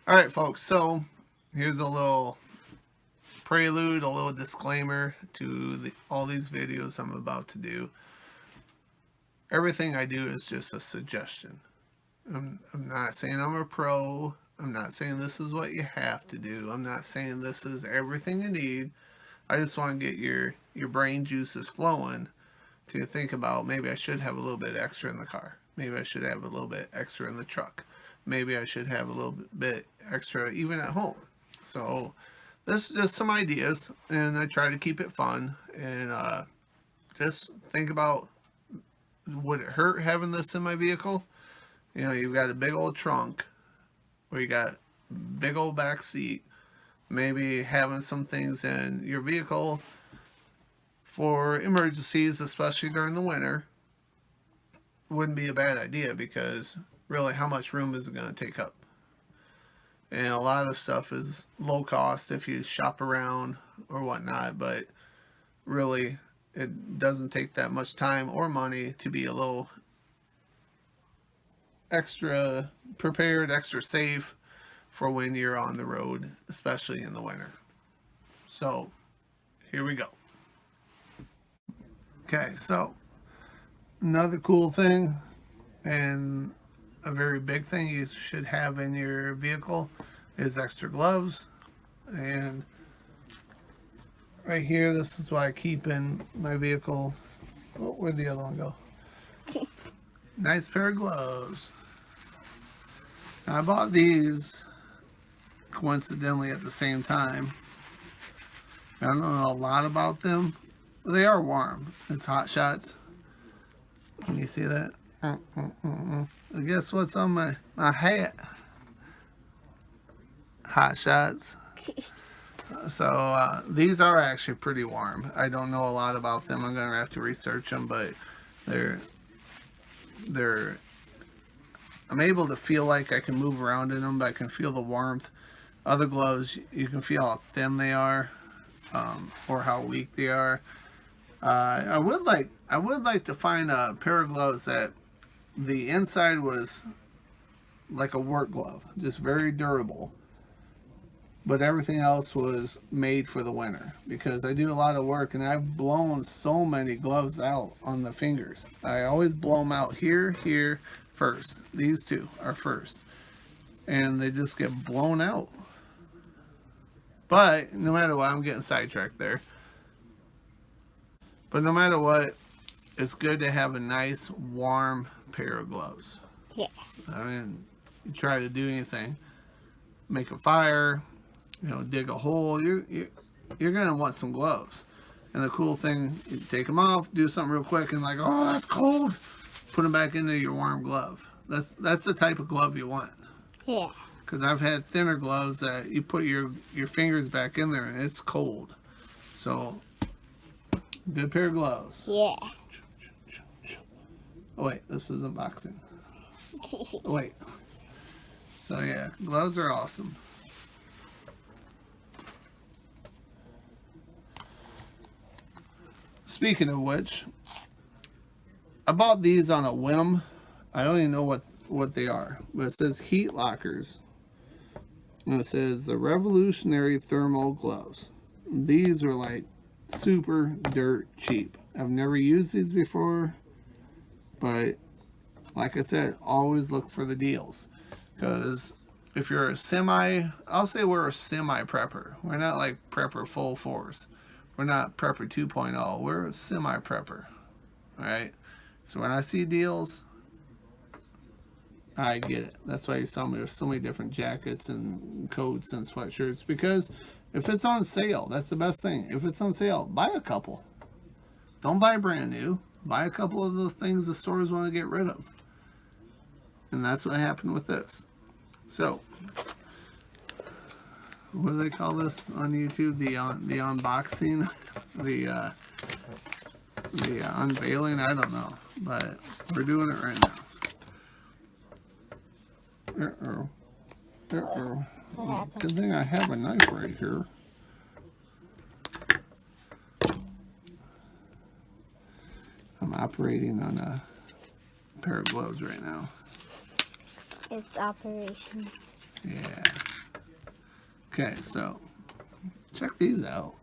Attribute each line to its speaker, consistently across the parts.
Speaker 1: Alright folks, so here's a little prelude, a little disclaimer to all these videos I'm about to do. Everything I do is just a suggestion. I'm not saying I'm a pro. I'm not saying this is what you have to do. I'm not saying this is everything you need. I just want to get your brain juices flowing to think about, maybe I should have a little bit extra in the car. Maybe I should have a little bit extra in the truck. Maybe I should have a little bit extra even at home. So this is just some ideas, and I try to keep it fun. And just think about, would it hurt having this in my vehicle? You know, you've got a big old trunk, or you got big old back seat. Maybe having some things in your vehicle for emergencies, especially during the winter, wouldn't be a bad idea, because really, how much room is it going to take up? And a lot of stuff is low cost if you shop around or whatnot, but really it doesn't take that much time or money to be a little extra prepared, extra safe for when you're on the road, especially in the winter. So here we go. Okay, so another cool thing, and a very big thing you should have in your vehicle, is extra gloves. And right here, this is what I keep in my vehicle. Oh, where'd the other one go? Nice pair of gloves. Now, I bought these coincidentally at the same time. I don't know a lot about them, but they are warm. It's Hot Shots. Can you see that? Guess what's on my hat? Hot Shots. So these are actually pretty warm. I don't know a lot about them. I'm gonna have to research them, but they're I'm able to feel like I can move around in them, but I can feel the warmth. Other gloves, you can feel how thin they are, or how weak they are. I would like to find a pair of gloves that the inside was like a work glove, just very durable, but everything else was made for the winter, because I do a lot of work and I've blown so many gloves out on the fingers. I always blow them out here first. These two are first, and they just get blown out. But no matter what, I'm getting sidetracked there. But no matter what, it's good to have a nice warm pair of gloves.
Speaker 2: Yeah.
Speaker 1: I mean, you try to do anything, make a fire, you know, dig a hole, you're gonna want some gloves. And the cool thing, you take them off, do something real quick, and like, oh, that's cold, put them back into your warm glove. That's the type of glove you want.
Speaker 2: Yeah.
Speaker 1: Because I've had thinner gloves that you put your fingers back in there and it's cold. So, good pair of gloves.
Speaker 2: Yeah.
Speaker 1: Oh wait, this is unboxing. Oh wait. So yeah, gloves are awesome. Speaking of which, I bought these on a whim. I don't even know what they are, but it says heat lockers. And it says the revolutionary thermal gloves. These are like super dirt cheap. I've never used these before, but like I said, always look for the deals, because if you're a I'll say we're a semi prepper. We're not like prepper full force. We're not prepper 2.0. We're a semi prepper. All right. So when I see deals, I get it. That's why you saw me with so many different jackets and coats and sweatshirts, because if it's on sale, that's the best thing. If it's on sale, buy a couple. Don't buy brand new. Buy a couple of those things the stores want to get rid of. And that's what happened with this. So, what do they call this on YouTube? The unboxing, the unveiling. I don't know, but we're doing it right now. Good thing I have a knife right here. I'm operating on a pair of gloves right now.
Speaker 2: It's operation.
Speaker 1: Yeah. Okay, so check these out.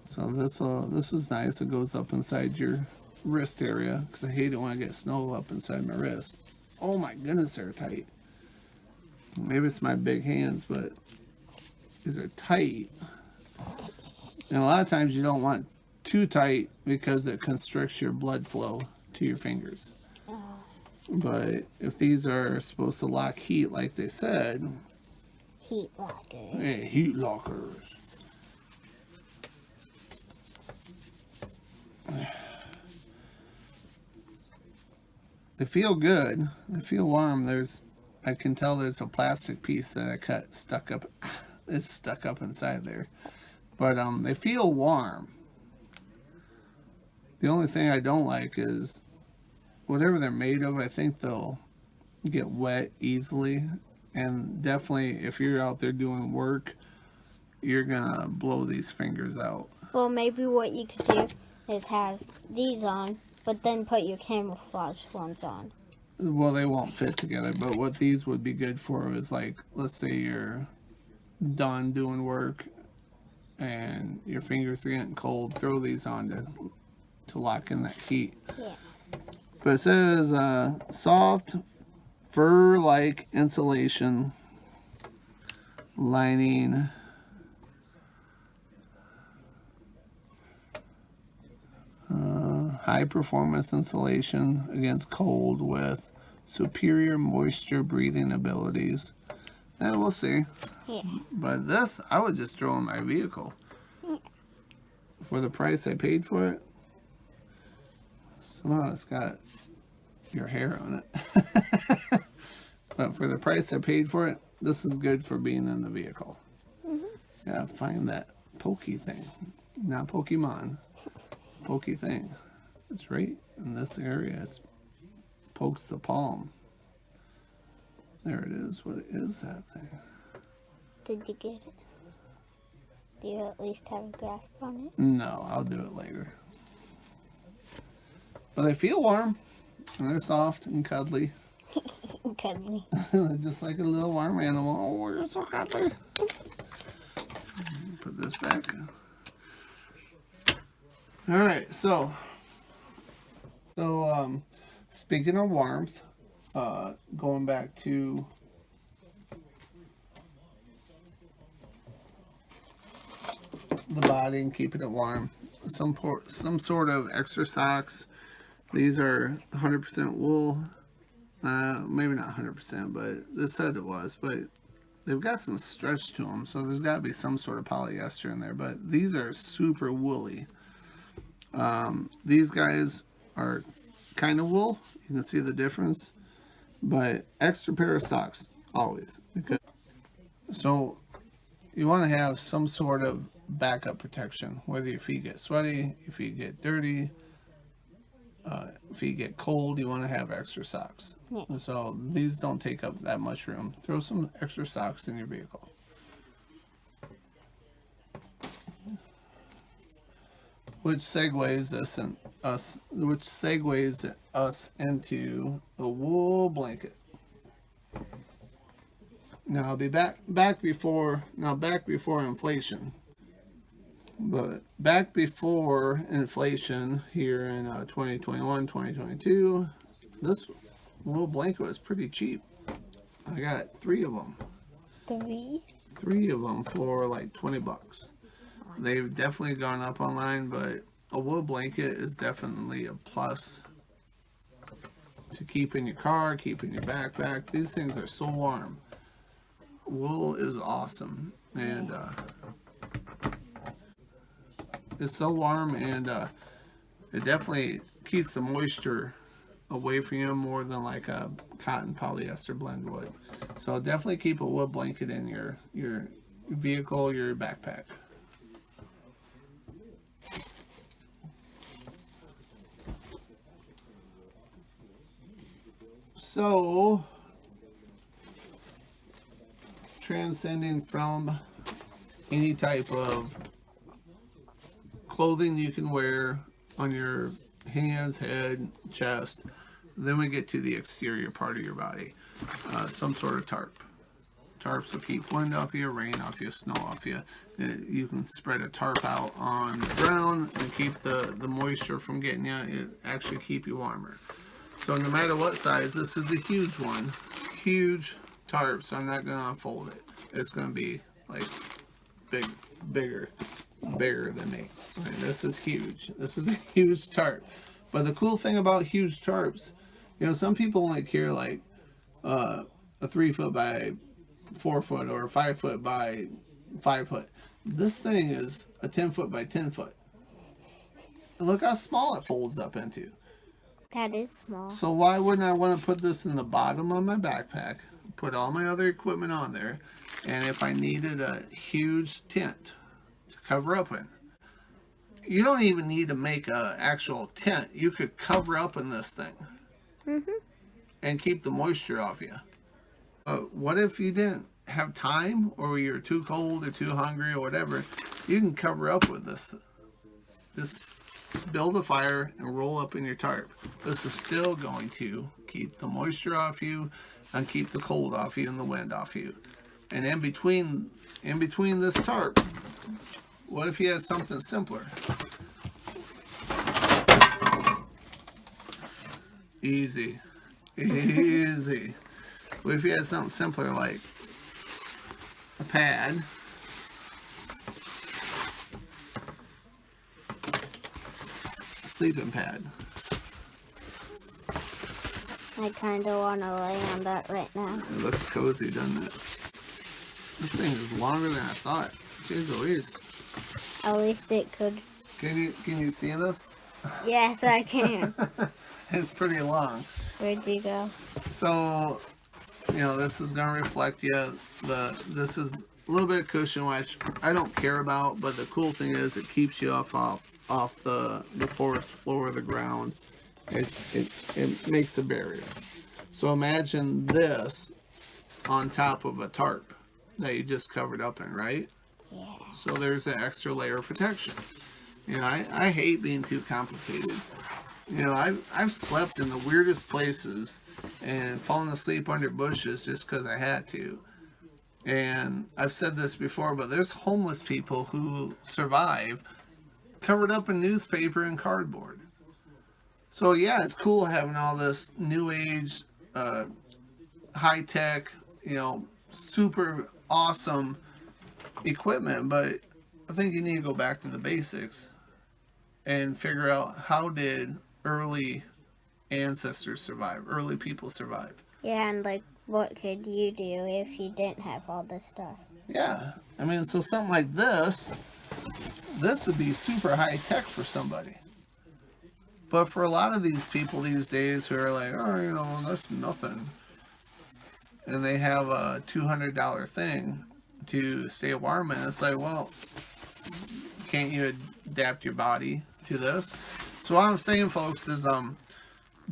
Speaker 1: So this is nice. It goes up inside your wrist area, because I hate it when I get snow up inside my wrist. Oh my goodness, they're tight. Maybe it's my big hands, but these are tight. And a lot of times you don't want too tight because it constricts your blood flow to your fingers. But if these are supposed to lock heat like they said,
Speaker 2: Heat lockers.
Speaker 1: hey, heat lockers. They feel good. They feel warm. I can tell there's a plastic piece that I cut stuck up. It's stuck up inside there. But they feel warm. The only thing I don't like is whatever they're made of, I think they'll get wet easily. And definitely if you're out there doing work, you're gonna blow these fingers out.
Speaker 2: Well, maybe what you could do is have these on, but then put your camouflage ones on.
Speaker 1: Well, they won't fit together, but what these would be good for is, like, let's say you're done doing work and your fingers are getting cold, throw these on to lock in that heat.
Speaker 2: Yeah.
Speaker 1: But it says soft fur-like insulation lining. High performance insulation against cold with superior moisture breathing abilities. And we'll see.
Speaker 2: Yeah.
Speaker 1: But this, I would just throw in my vehicle. For the price I paid for it. Somehow it's got your hair on it. But for the price I paid for it, this is good for being in the vehicle. Gotta find that pokey thing. Not Pokemon. Pokey thing. It's right in this area. It pokes the palm. There it is. What is that thing?
Speaker 2: Did you get it? Do you at least have a grasp on it?
Speaker 1: No, I'll do it later. But they feel warm. And they're soft and cuddly.
Speaker 2: Cuddly.
Speaker 1: Just like a little warm animal. Oh, you're so cuddly. Put this back. Alright, so speaking of warmth, going back to the body and keeping it warm, some sort of extra socks. These are 100% wool. Maybe not 100%, but this said it was, but they've got some stretch to them, so there's got to be some sort of polyester in there, but these are super woolly. These guys are kind of wool. You can see the difference. But extra pair of socks, always. So you want to have some sort of backup protection. Whether your feet get sweaty, your feet get dirty, if you get cold, you want to have extra socks.
Speaker 2: Yeah.
Speaker 1: So these don't take up that much room. Throw some extra socks in your vehicle. Which segues us into a wool blanket. Now I'll be back before inflation. But back before inflation here in 2021, 2022, this wool blanket was pretty cheap. I got 3 of them.
Speaker 2: 3?
Speaker 1: 3 of them for like $20. They've definitely gone up online, but a wool blanket is definitely a plus to keep in your car, keep in your backpack. These things are so warm. Wool is awesome, and it's so warm, and it definitely keeps the moisture away from you more than like a cotton polyester blend would. So definitely keep a wool blanket in your vehicle, your backpack. So, transcending from any type of clothing you can wear on your hands, head, chest, then we get to the exterior part of your body. Some sort of tarp. Tarps will keep wind off you, rain off you, snow off you. You can spread a tarp out on the ground and keep the moisture from getting you. It actually keep you warmer. So no matter what size, this is a huge one. Huge tarp, so I'm not going to unfold it. It's going to be like bigger than me. I mean, this is huge. This is a huge tarp. But the cool thing about huge tarps, you know, some people only carry like a 3 foot by 4 foot or a 5 foot by 5 foot. This thing is a 10 foot by 10 foot. And look how small it folds up into.
Speaker 2: That is small.
Speaker 1: So why wouldn't I want to put this in the bottom of my backpack, put all my other equipment on there, and if I needed a huge tent to cover up in, you don't even need to make an actual tent. You could cover up in this thing and keep the moisture off you. What if you didn't have time, or you're too cold or too hungry or whatever? You can cover up with this. Just build a fire and roll up in your tarp. This is still going to keep the moisture off you and keep the cold off you and the wind off you. And in between this tarp, what if you had something simpler? Easy. What if you had something simpler like a pad, a sleeping pad?
Speaker 2: I kind of want to lay on that right now.
Speaker 1: It looks cozy, doesn't it? This thing is longer than I thought. Jeez Louise.
Speaker 2: At least it could.
Speaker 1: Can you see this?
Speaker 2: Yes, I can.
Speaker 1: It's pretty long.
Speaker 2: Where'd you go?
Speaker 1: So, you know, this is going to reflect you. This is a little bit of cushion, which I don't care about, but the cool thing is it keeps you off the forest floor of the ground. It makes a barrier. So imagine this on top of a tarp that you just covered up in, right?
Speaker 2: Yeah.
Speaker 1: So there's an extra layer of protection. You know, I hate being too complicated. You know, I've slept in the weirdest places and fallen asleep under bushes just because I had to. And I've said this before, but there's homeless people who survive covered up in newspaper and cardboard. So yeah, it's cool having all this new age, high tech, you know, super awesome equipment, but I think you need to go back to the basics and figure out, how did early ancestors survive, early people survive?
Speaker 2: Yeah, and like, what could you do if you didn't have all this stuff?
Speaker 1: Yeah, I mean, so something like this would be super high tech for somebody. But for a lot of these people these days who are like, oh, you know, that's nothing, and they have a $200 thing to stay warm in, it's like, well, can't you adapt your body to this? So what I'm saying, folks, is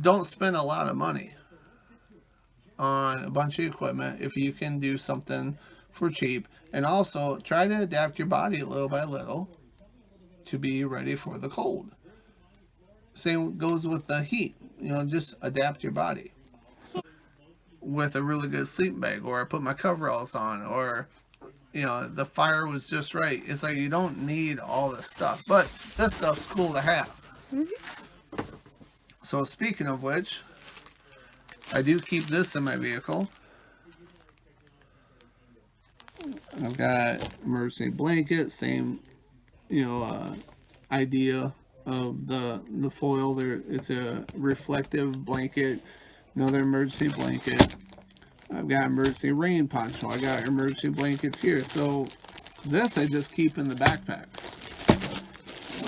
Speaker 1: don't spend a lot of money on a bunch of equipment if you can do something for cheap, and also try to adapt your body little by little to be ready for the cold. Same goes with the heat. You know, just adapt your body. So, with a really good sleeping bag, or I put my coveralls on, or, you know, the fire was just right. It's like you don't need all this stuff, but this stuff's cool to have. So speaking of which, I do keep this in my vehicle. I've got emergency blanket, same, you know, idea of the foil there. It's a reflective blanket, another emergency blanket. I've got emergency rain poncho. I got emergency blankets here. So this I just keep in the backpack.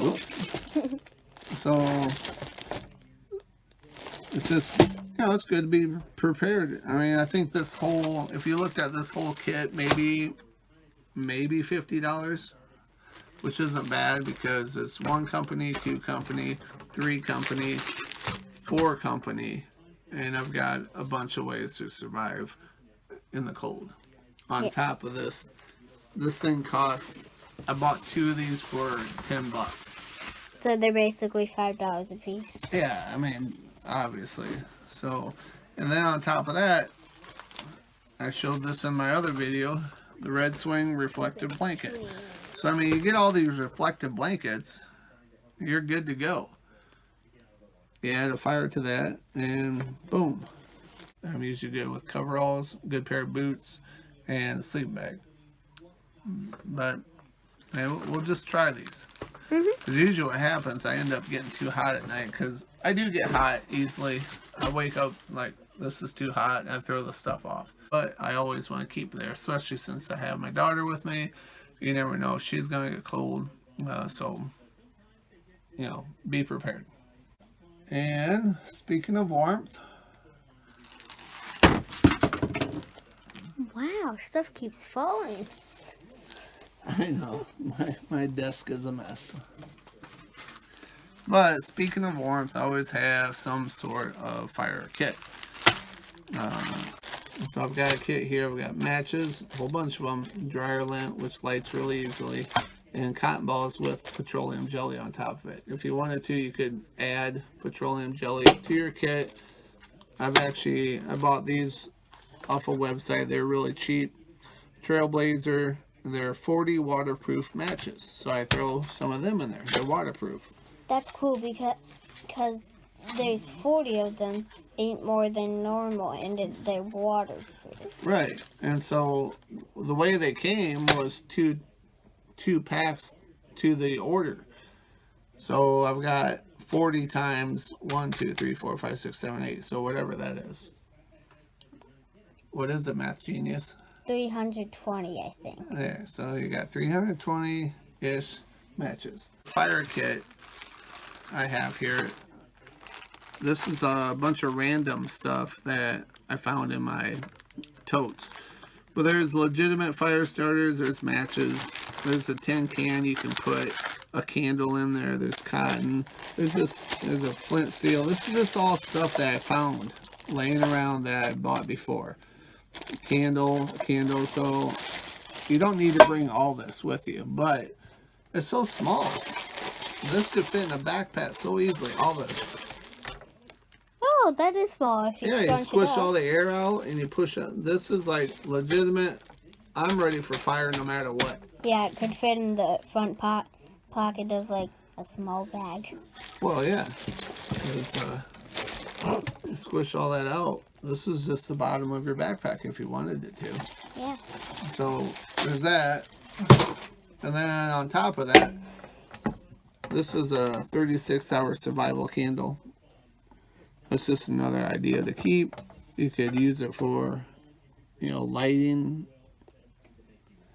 Speaker 1: Oops. So it's just, you know, it's good to be prepared. I mean, I think this whole, if you looked at this whole kit, maybe $50, which isn't bad because it's 1 company, 2 company, 3 company, 4 company, and I've got a bunch of ways to survive in the cold. On top of this thing costs, I bought 2 of these for $10.
Speaker 2: So they're basically $5 a piece.
Speaker 1: Yeah, I mean, obviously. So, and then on top of that, I showed this in my other video, the Red Swing reflective blanket. So I mean, you get all these reflective blankets, you're good to go. You add a fire to that, and boom. I'm usually good with coveralls, good pair of boots, and a sleeping bag. But man, we'll just try these. Because usually what happens, I end up getting too hot at night, because I do get hot easily. I wake up like, this is too hot, and I throw the stuff off. But I always want to keep it there, especially since I have my daughter with me. You never know, she's going to get cold. So, you know, be prepared. And speaking of warmth,
Speaker 2: Wow, stuff keeps falling.
Speaker 1: I know, my desk is a mess. But speaking of warmth, I always have some sort of fire kit. So I've got a kit here. I've got matches, a whole bunch of them, dryer lint, which lights really easily, and cotton balls with petroleum jelly on top of it. If you wanted to, you could add petroleum jelly to your kit. I bought these off a website. They're really cheap. Trailblazer. They're 40 waterproof matches. So I throw some of them in there. They're waterproof.
Speaker 2: That's cool because there's 40 of them, ain't more than normal, and they're waterproof.
Speaker 1: Right. And so the way they came was two packs to the order. So I've got 40 times 1, 2, 3, 4, 5, 6, 7, 8. So whatever that is. What is the math genius?
Speaker 2: 320, I think.
Speaker 1: There. So you got 320-ish matches. Fire kit I have here. This is a bunch of random stuff that I found in my totes. But there's legitimate fire starters, there's matches, there's a tin can, you can put a candle in there, there's cotton, there's a flint seal. This is just all stuff that I found laying around that I bought before. A candle, so you don't need to bring all this with you, but it's so small. This could fit in a backpack so easily, all this.
Speaker 2: Oh, that is small. If
Speaker 1: You squish all the air out and you push it. This is like legitimate. I'm ready for fire no matter what.
Speaker 2: Yeah, it could fit in the front pocket of like a small bag.
Speaker 1: Well, yeah. You squish all that out. This is just the bottom of your backpack if you wanted it to.
Speaker 2: Yeah.
Speaker 1: So there's that. And then on top of that, this is a 36-hour survival candle. It's just another idea to keep. You could use it for, you know, lighting.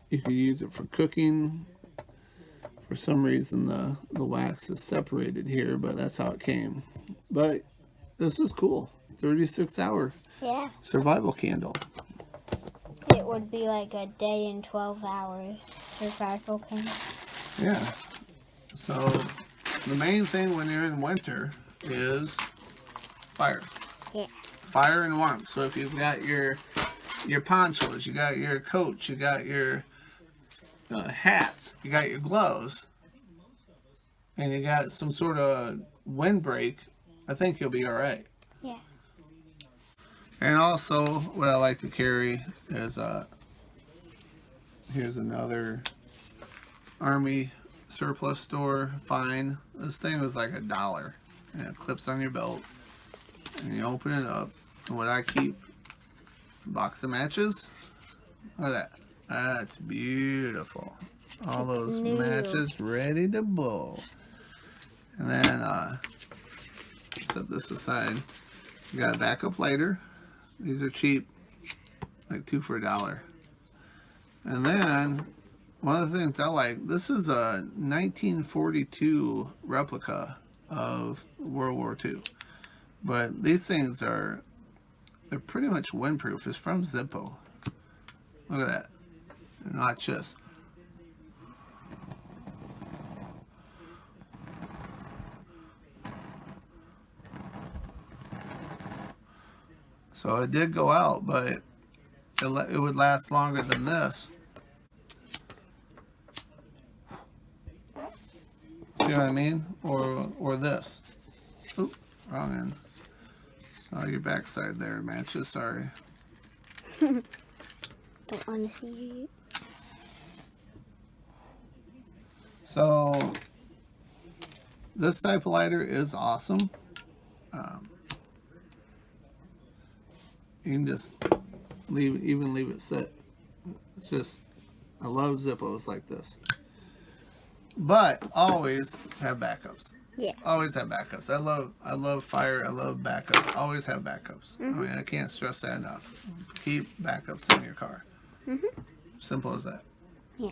Speaker 1: You could use it for cooking. For some reason, the wax is separated here, but that's how it came. But this is cool. 36-hour survival candle.
Speaker 2: It would be like a day and 12 hours survival candle.
Speaker 1: Yeah. So the main thing when you're in winter is fire.
Speaker 2: Yeah.
Speaker 1: Fire and warmth. So if you've got your ponchos, you got your coats, you got your hats, you got your gloves, and you got some sort of windbreak, I think you'll be all right.
Speaker 2: Yeah.
Speaker 1: And also, what I like to carry is here's another Army surplus store find. This thing was like $1, and it clips on your belt, and you open it up. And what I keep, a box of matches. Look at that. That's beautiful. All those matches ready to blow. And then set this aside. You got a backup lighter. These are cheap, like 2 for $1. And then one of the things I like, this is a 1942 replica of World War II. But these things they're pretty much windproof. It's from Zippo. Look at that. And watch this. So it did go out, but it would last longer than this. See what I mean? Or this. Oop, wrong end. Oh, your backside there matches, sorry.
Speaker 2: Don't want to see it.
Speaker 1: So this type of lighter is awesome. You can just leave it sit. It's just, I love Zippos like this. But always have backups.
Speaker 2: Yeah.
Speaker 1: Always have backups. I love fire. I love backups. Always have backups. I mean, I can't stress that enough. Keep backups in your car. Simple as that.
Speaker 2: Yeah.